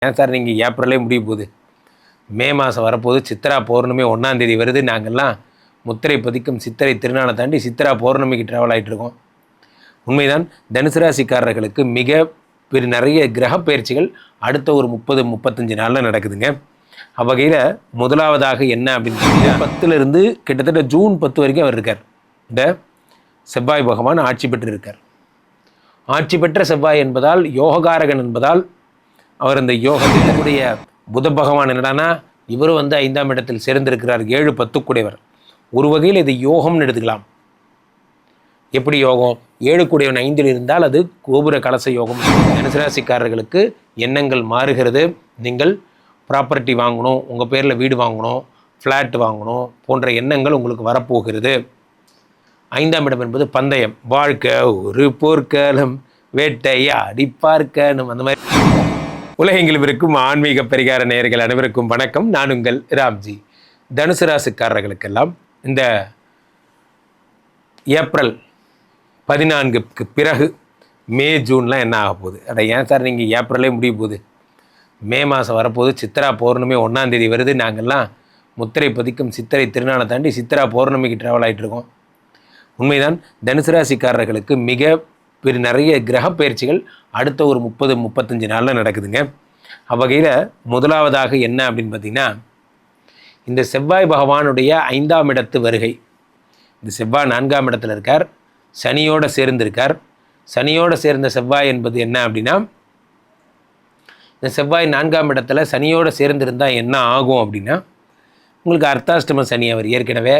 ஏன் சார் நீங்கள் ஏப்ரலே முடிய போகுது, மே மாதம் வரப்போகுது, சித்திரா பௌர்ணமி 1ஆம் தேதி வருது, நாங்கள்லாம் முத்திரை பதிக்கும் சித்திரை திருநாளை தாண்டி சித்திரா பௌர்ணமிக்கு ட்ராவல் ஆகிட்டுருக்கோம். உண்மைதான், தனுசு ராசிக்காரர்களுக்கு நிறைய கிரக பயிற்சிகள் அடுத்த ஒரு 30-35 நாளில் நடக்குதுங்க. அவ்வகையில் முதலாவதாக என்ன அப்படின்னு பார்த்தீங்கன்னா, 10லிருந்து கிட்டத்தட்ட ஜூன் 10 வரைக்கும் அவர் இருக்கார். இந்த செவ்வாய் பகவான் ஆட்சி பெற்று இருக்கார். ஆட்சி பெற்ற செவ்வாய் என்பதால், யோககாரகன் என்பதால், அவர் இந்த யோகத்தினுடைய புத பகவான் என்னடானா இவரும் 5ஆம் இடத்தில் சேர்ந்திருக்கிறார். 7-10 கூடையவர். ஒரு வகையில் இது யோகம்னு எடுத்துக்கலாம். எப்படி யோகம்? 7 கூடையவன் 5இல் இருந்தால் அது கோபுர கலச யோகம். தனுசு ராசிக்காரர்களுக்கு எண்ணங்கள் மாறுகிறது. நீங்கள் ப்ராப்பர்ட்டி வாங்கணும், உங்கள் பேரில் வீடு வாங்கணும், ஃப்ளாட் வாங்கணும் போன்ற எண்ணங்கள் உங்களுக்கு வரப்போகிறது. 5ஆம் இடம் என்பது பந்தயம், வாழ்க்கை ஒரு போர்க்களம், வேட்டையா அடிப்பார்க்கணும். அந்த மாதிரி உலகெங்கிலும் இருக்கும் ஆன்மீக பரிகார நேயர்கள் அனைவருக்கும் வணக்கம். நான் உங்கள் ராம்ஜி. தனுசு ராசிக்காரர்களுக்கெல்லாம் இந்த ஏப்ரல் 14க்கு பிறகு மே ஜூன்லாம் என்ன ஆக போகுது? ஏன் சார் நீங்கள் ஏப்ரலே முடிய போகுது, மே மாதம் வரப்போகுது, சித்திரா பௌர்ணமி 1ஆம் தேதி வருது, நாங்கள்லாம் முத்திரை பதிக்கும் சித்திரை திருநாளை தாண்டி சித்திரா பௌர்ணமிக்கு ட்ராவல் ஆகிட்டுருக்கோம். உண்மைதான், தனுசு ராசிக்காரர்களுக்கு நிறைய கிரக பயிற்சிகள் அடுத்த ஒரு 30-35 நாளில் நடக்குதுங்க. அவ்வகையில் முதலாவதாக என்ன அப்படின்னு பார்த்திங்கன்னா, இந்த செவ்வாய் பகவானுடைய 5ஆம் இடத்து வருகை. இந்த செவ்வாய் 4ஆம் இடத்துல இருக்கார், சனியோடு சேர்ந்திருக்கார். சனியோடு சேர்ந்த செவ்வாய் என்பது என்ன அப்படின்னா, இந்த செவ்வாய் 4ஆம் இடத்துல சனியோடு சேர்ந்திருந்தால் என்ன ஆகும் அப்படின்னா, உங்களுக்கு அர்த்தாஷ்டம சனி அவர் ஏற்கனவே,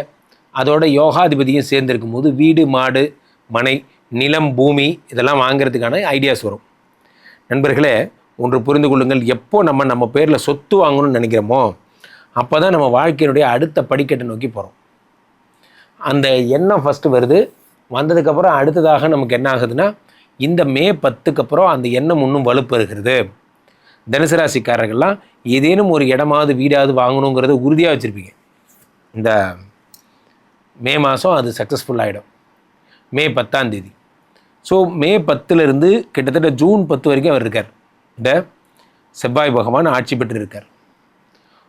அதோட யோகாதிபதியும் சேர்ந்திருக்கும் போது வீடு, மாடு, மனை, நிலம், பூமி இதெல்லாம் வாங்கிறதுக்கான ஐடியாஸ் வரும். நண்பர்களே, ஒன்று புரிந்து கொள்ளுங்கள், எப்போ நம்ம பேரில் சொத்து வாங்கணும்னு நினைக்கிறோமோ அப்போ தான் நம்ம வாழ்க்கையினுடைய அடுத்த படிக்கட்டை நோக்கி போகிறோம். அந்த எண்ணம் ஃபஸ்ட்டு வருது. வந்ததுக்கப்புறம் அடுத்ததாக நமக்கு என்ன ஆகுதுன்னா, இந்த மே 10க்கு அப்புறம் அந்த எண்ணம் இன்னும் வலுப்பெறுகிறது. தனுசு ராசிக்காரர்கள்லாம் ஏதேனும் ஒரு இடமாவது வீடாவது வாங்கணுங்கிறத உறுதியாக வச்சுருப்பீங்க. இந்த மே மாதம் அது சக்ஸஸ்ஃபுல் ஆகிடும். மே 10ஆம் தேதி. ஸோ மே 10லிருந்து கிட்டத்தட்ட ஜூன் 10 வரைக்கும் அவர் இருக்கார். இந்த செவ்வாய் பகவான் ஆட்சி பெற்று இருக்கார்.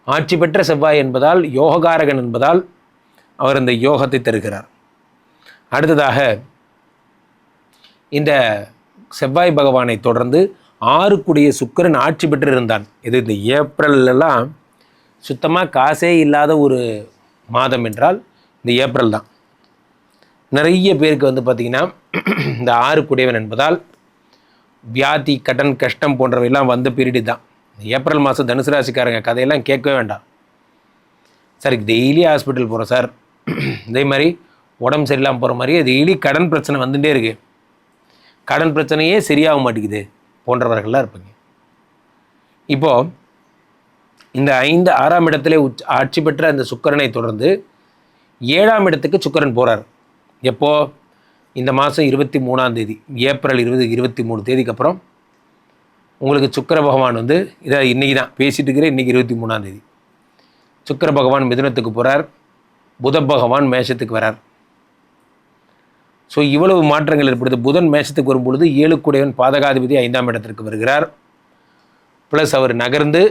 ஆட்சி பெற்ற செவ்வாய் என்பதால், யோககாரகன் என்பதால் அவர் இந்த யோகத்தை தருகிறார். அடுத்ததாக இந்த செவ்வாய் பகவானை தொடர்ந்து 6 கூடிய சுக்கிரன் ஆட்சி பெற்று இருந்தான். இது இந்த ஏப்ரல்லாம் சுத்தமாக காசே இல்லாத ஒரு மாதம் என்றால் இந்த ஏப்ரல் தான். நிறைய பேருக்கு பார்த்திங்கன்னா, இந்த 6 கூடியவன் என்பதால் வியாதி, கடன், கஷ்டம் போன்றவையெல்லாம் வந்த பீரியடு தான். ஏப்ரல் மாதம் தனுசு ராசிக்காரங்க கதையெல்லாம் கேட்கவே வேண்டாம். சார் டெய்லி ஹாஸ்பிட்டல் போகிறோம் சார், இதே மாதிரி உடம்பு சரியில்லாமல் போகிற மாதிரியே டெய்லி கடன் பிரச்சனை வந்துகிட்டே இருக்குது, கடன் பிரச்சனையே சரியாக மாட்டேங்குது போன்றவர்கள்லாம் இருப்பாங்க. இப்போது இந்த 6ஆம் இடத்துல ஆட்சி பெற்ற அந்த சுக்கிரனை தொடர்ந்து 7ஆம் இடத்துக்கு சுக்கிரன் போகிறார். எப்போது? இந்த மாதம் 23ஆம் தேதி, ஏப்ரல் 23 தேதிக்கு அப்புறம் உங்களுக்கு சுக்கிர பகவான் இதை இன்றைக்கி தான் பேசிகிட்டு இருக்கிறேன். இன்றைக்கி 23ஆம் தேதி சுக்கிர பகவான் மிதுனத்துக்கு போகிறார், புத பகவான் மேஷத்துக்கு வரார். ஸோ இவ்வளவு மாற்றங்கள் ஏற்படுது. புதன் மேஷத்துக்கு வரும்பொழுது 7 கூடையவன் பாதகாதிபதி 5ஆம் இடத்திற்கு வருகிறார். ப்ளஸ் அவர் நகர்ந்து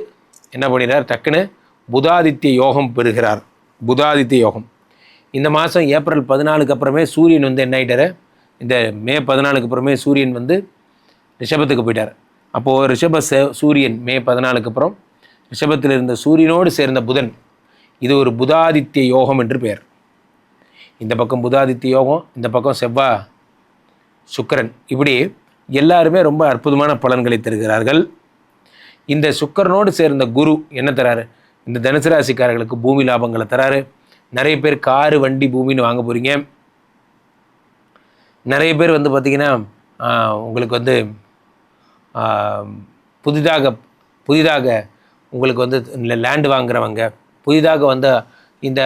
என்ன பண்ணினார், டக்குன்னு புதாதித்ய யோகம் பெறுகிறார். புதாதித்ய யோகம் இந்த மாதம் ஏப்ரல் 14க்கு அப்புறமே சூரியன் என்ன ஆகிட்டார், இந்த மே 14க்கு அப்புறமே சூரியன் ரிஷபத்துக்கு போயிட்டார். அப்போது சூரியன் மே 14க்கு அப்புறம் ரிஷபத்தில் இருந்த சூரியனோடு சேர்ந்த புதன், இது ஒரு புதாதித்ய யோகம் என்று பெயர். இந்த பக்கம் புதாதித்ய யோகம், இந்த பக்கம் செவ்வாய் சுக்கிரன், இப்படி எல்லாருமே ரொம்ப அற்புதமான பலன்களை தருகிறார்கள். இந்த சுக்கிரனோடு சேர்ந்த குரு என்ன தராரு, இந்த தனுசு ராசிக்காரர்களுக்கு பூமி லாபங்களை தராரு. நிறைய பேர் காரு, வண்டி, பூமின்னு வாங்க போகிறீங்க. நிறைய பேர் பார்த்திங்கன்னா உங்களுக்கு புதிதாக உங்களுக்கு லேண்டு வாங்குறவங்க, புதிதாக இந்த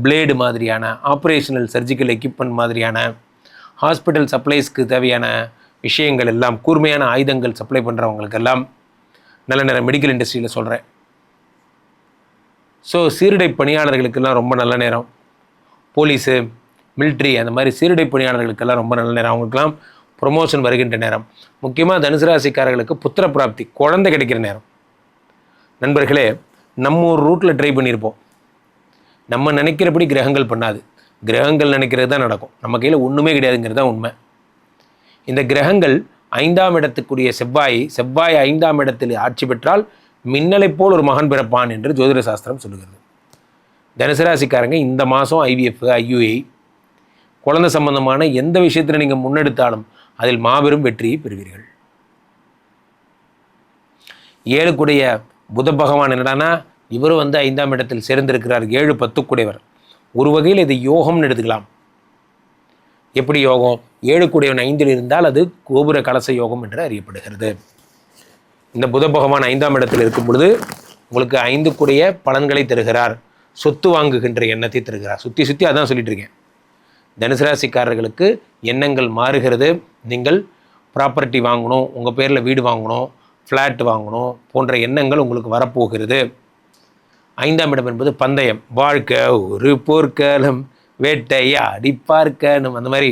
பிளேடு மாதிரியான ஆப்ரேஷனல் சர்ஜிக்கல் எக்யூப்மெண்ட் மாதிரியான ஹாஸ்பிட்டல் சப்ளைஸ்க்கு தேவையான விஷயங்கள் எல்லாம், கூர்மையான ஆயுதங்கள் சப்ளை பண்ணுறவங்களுக்கெல்லாம் நல்ல மெடிக்கல் இண்டஸ்ட்ரியில் சொல்கிறேன். ஸோ சீருடை பணியாளர்களுக்கெல்லாம் ரொம்ப நல்ல நேரம். போலீஸு, மிலிட்ரி, அந்த மாதிரி சீருடை பணியாளர்களுக்கெல்லாம் ரொம்ப நல்ல நேரம். அவங்களுக்கெல்லாம் ப்ரொமோஷன் வருகின்ற நேரம். முக்கியமாக தனுசு ராசிக்காரர்களுக்கு புத்திர பிராப்தி, குழந்தை கிடைக்கிற நேரம். நண்பர்களே, நம்ம ஒரு ரூட்டில் ட்ரை பண்ணியிருப்போம். நம்ம நினைக்கிறபடி கிரகங்கள் பண்ணாது. கிரகங்கள் நினைக்கிறது தான் நடக்கும். நம்ம கையில் ஒன்றுமே கிடையாதுங்கிறது தான் உண்மை. இந்த கிரகங்கள் 5ஆம் இடத்துக்குரிய செவ்வாய் 5ஆம் இடத்தில் ஆட்சி பெற்றால் மின்னலை போல் ஒரு மகன் பிறப்பான் என்று ஜோதிட சாஸ்திரம் சொல்லுகிறது. தனுசு ராசிக்காரங்க இந்த மாதம் IVF, IUI, குழந்தை சம்பந்தமான எந்த விஷயத்தில் நீங்கள் முன்னெடுத்தாலும் அதில் மாபெரும் வெற்றியை பெறுவீர்கள். 7க்குடைய புத பகவான் என்னடானா, இவரும் 5ஆம் இடத்தில் சேர்ந்திருக்கிறார். 7 10க்குடையவர். ஒரு வகையில் இது யோகம்னு எடுத்துக்கலாம். எப்படி யோகம்? 7க்குடையவன் 5இல் இருந்தால் அது கோபுர கலச யோகம் என்று அறியப்படுகிறது. இந்த புத பகவான் 5ஆம் இடத்தில் இருக்கும் பொழுது உங்களுக்கு 5க்குடைய பலன்களை தருகிறார். சொத்து வாங்குகின்ற எண்ணத்தை தருகிறார். சுற்றி அதான் சொல்லிட்டு இருக்கேன். தனுசு ராசிக்காரர்களுக்கு எண்ணங்கள் மாறுகிறது. நீங்கள் ப்ராப்பர்ட்டி வாங்கணும், உங்கள் பேரில் வீடு வாங்கணும், ஃப்ளாட் வாங்கணும் போன்ற எண்ணங்கள் உங்களுக்கு வரப்போகிறது. 5ஆம் இடம் என்பது பந்தயம். வாழ்க்கை ஒரு போர்க்களம், வேட்டையா அடிப்பார்க்கணும். அந்த மாதிரி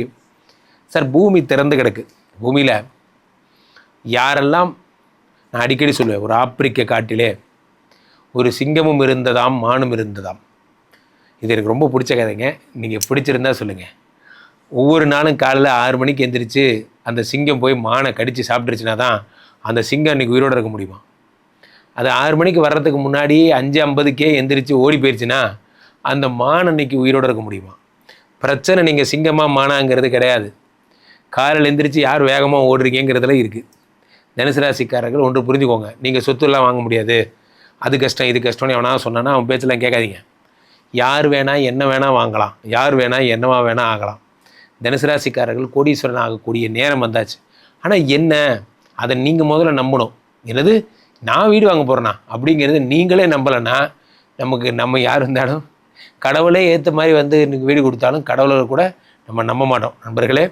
சார் பூமி திறந்து கிடக்கு. பூமியில் யாரெல்லாம், நான் அடிக்கடி சொல்லுவேன், ஒரு ஆப்பிரிக்க காட்டிலே ஒரு சிங்கமும் இருந்ததாம், மானும் இருந்ததாம். இது எனக்கு ரொம்ப பிடிச்ச கதைங்க. நீங்கள் பிடிச்சிருந்தா சொல்லுங்கள். ஒவ்வொரு நாளும் காலையில் 6 மணிக்கு எந்திரிச்சு அந்த சிங்கம் போய் மானை கடித்து சாப்பிட்டுருச்சுனா தான் அந்த சிங்கம் அன்றைக்கி உயிரோடு இருக்க முடியுமா? அது 6 மணிக்கு வர்றதுக்கு முன்னாடி 5:50க்கே எந்திரிச்சு ஓடி போயிடுச்சுன்னா அந்த மான் அன்னைக்கு உயிரோடு இருக்க முடியுமா? பிரச்சனை நீங்கள் சிங்கமாக மானாங்கிறது கிடையாது. காலையில் எந்திரிச்சு யார் வேகமாக ஓடுறீங்கிறதுல இருக்குது. தனுசு ராசிக்காரர்கள் ஒன்று புரிஞ்சுக்கோங்க. நீங்கள் சொத்துலாம் வாங்க முடியாது, அது கஷ்டம் இது கஷ்டம்னு எவனா சொன்னான்னா அவன் பேச்செல்லாம் கேட்காதீங்க. யார் வேணால் என்ன வேணால் வாங்கலாம், யார் வேணால் என்னவா வேணால் ஆகலாம். தனுசு ராசிக்காரர்கள் கோடீஸ்வரன் ஆகக்கூடிய நேரம் வந்தாச்சு. ஆனால் என்ன, அதை நீங்கள் முதல்ல நம்பணும். என்னது நான் வீடு வாங்க போகிறேன்னா அப்படிங்கிறது நீங்களே நம்பலைன்னா நம்ம யார் இருந்தாலும் கடவுளே ஏற்ற மாதிரி எனக்கு வீடு கொடுத்தாலும் கடவுளை கூட நம்ம நம்ப மாட்டோம். நண்பர்களே,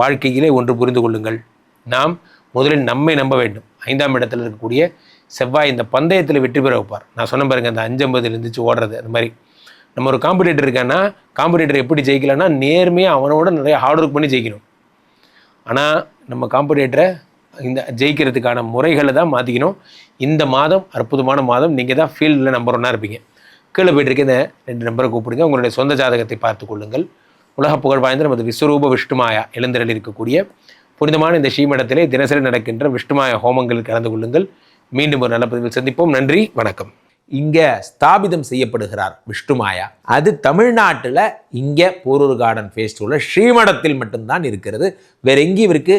வாழ்க்கையிலே ஒன்று புரிந்து கொள்ளுங்கள். நாம் முதலில் நம்மை நம்ப வேண்டும். 5ஆம் இடத்தில் இருக்கக்கூடிய செவ்வாய் இந்த பந்தயத்தில் வெற்றி பெற வைப்பார். நான் சொன்ன பாருங்க, அந்த 5:50 இருந்துச்சு ஓடுறது. அந்த மாதிரி நம்ம ஒரு காம்படிட்டர் இருக்கான்னா, காம்படிட்டர் எப்படி ஜெயிக்கலாம்னா நேர்மையாக அவனோட நிறைய ஹார்ட் ஒர்க் பண்ணி ஜெயிக்கணும். ஆனால் நம்ம காம்படிட்டரை இந்த ஜெயிக்கிறதுக்கான முறைகளை தான் மாற்றிக்கணும். இந்த மாதம் அற்புதமான மாதம். நீங்கள் தான் ஃபீல்டில் நம்பர் 1 இருப்பீங்க. கீழே போய்ட்டு இந்த 2 நம்பரை கூப்பிடுங்க. உங்களுடைய சொந்த ஜாதகத்தை பார்த்து கொள்ளுங்கள். உலக புகழ் வாய்ந்த நமது விஸ்வரூப விஷ்ணுமாயா எழுந்தரில் இருக்கக்கூடிய புனிதமான இந்த ஸ்ரீமடத்திலே தினசரி நடக்கின்ற விஷ்ணுமாயா ஹோமங்களில் கலந்து கொள்ளுங்கள். மீண்டும் ஒரு நல்ல பதிவில் சந்திப்போம். நன்றி, வணக்கம். இங்கே ஸ்தாபிதம் செய்யப்படுகிறார் விஷ்ணுமாயா. அது தமிழ்நாட்டில் இங்கே போரூர் கார்டன் ஃபேஸ்டிவலில் ஸ்ரீமடத்தில் மட்டும்தான் இருக்கிறது. வேற எங்கேயும் இவருக்கு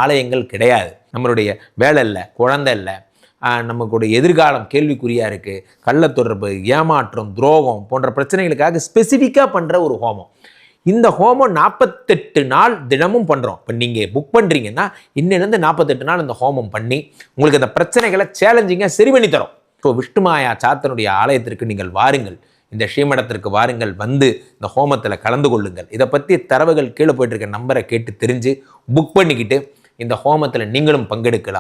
ஆலயங்கள் கிடையாது. நம்மளுடைய வேலை இல்லை, குழந்தை இல்லை, நமக்குடைய எதிர்காலம் கேள்விக்குறியாக இருக்குது, கள்ளத்தொடர்பு, ஏமாற்றம், துரோகம் போன்ற பிரச்சனைகளுக்காக ஸ்பெசிஃபிக்காக பண்ணுற ஒரு ஹோமம். இந்த ஹோமம் 48 நாள் தினமும் பண்ணுறோம். இப்போ நீங்கள் புக் பண்ணுறீங்கன்னா இன்னிலேருந்து 48 நாள் இந்த ஹோமம் பண்ணி உங்களுக்கு அந்த பிரச்சனைகளை சேலஞ்சிங்காக சரி பண்ணி தரோம். ஸோ விஷ்ணுமாயா சாத்தனுடைய ஆலயத்திற்கு நீங்கள் வாருங்கள், இந்த ஸ்ரீமடத்திற்கு வாருங்கள், வந்து இந்த ஹோமத்தில் கலந்து கொள்ளுங்கள். இதை பற்றி தரவுகள் கீழே போயிட்டு இருக்க நம்பரை கேட்டு தெரிஞ்சு புக் பண்ணிக்கிட்டு இந்த ஹோமத்தில் நீங்களும் பங்கெடுக்கலாம்.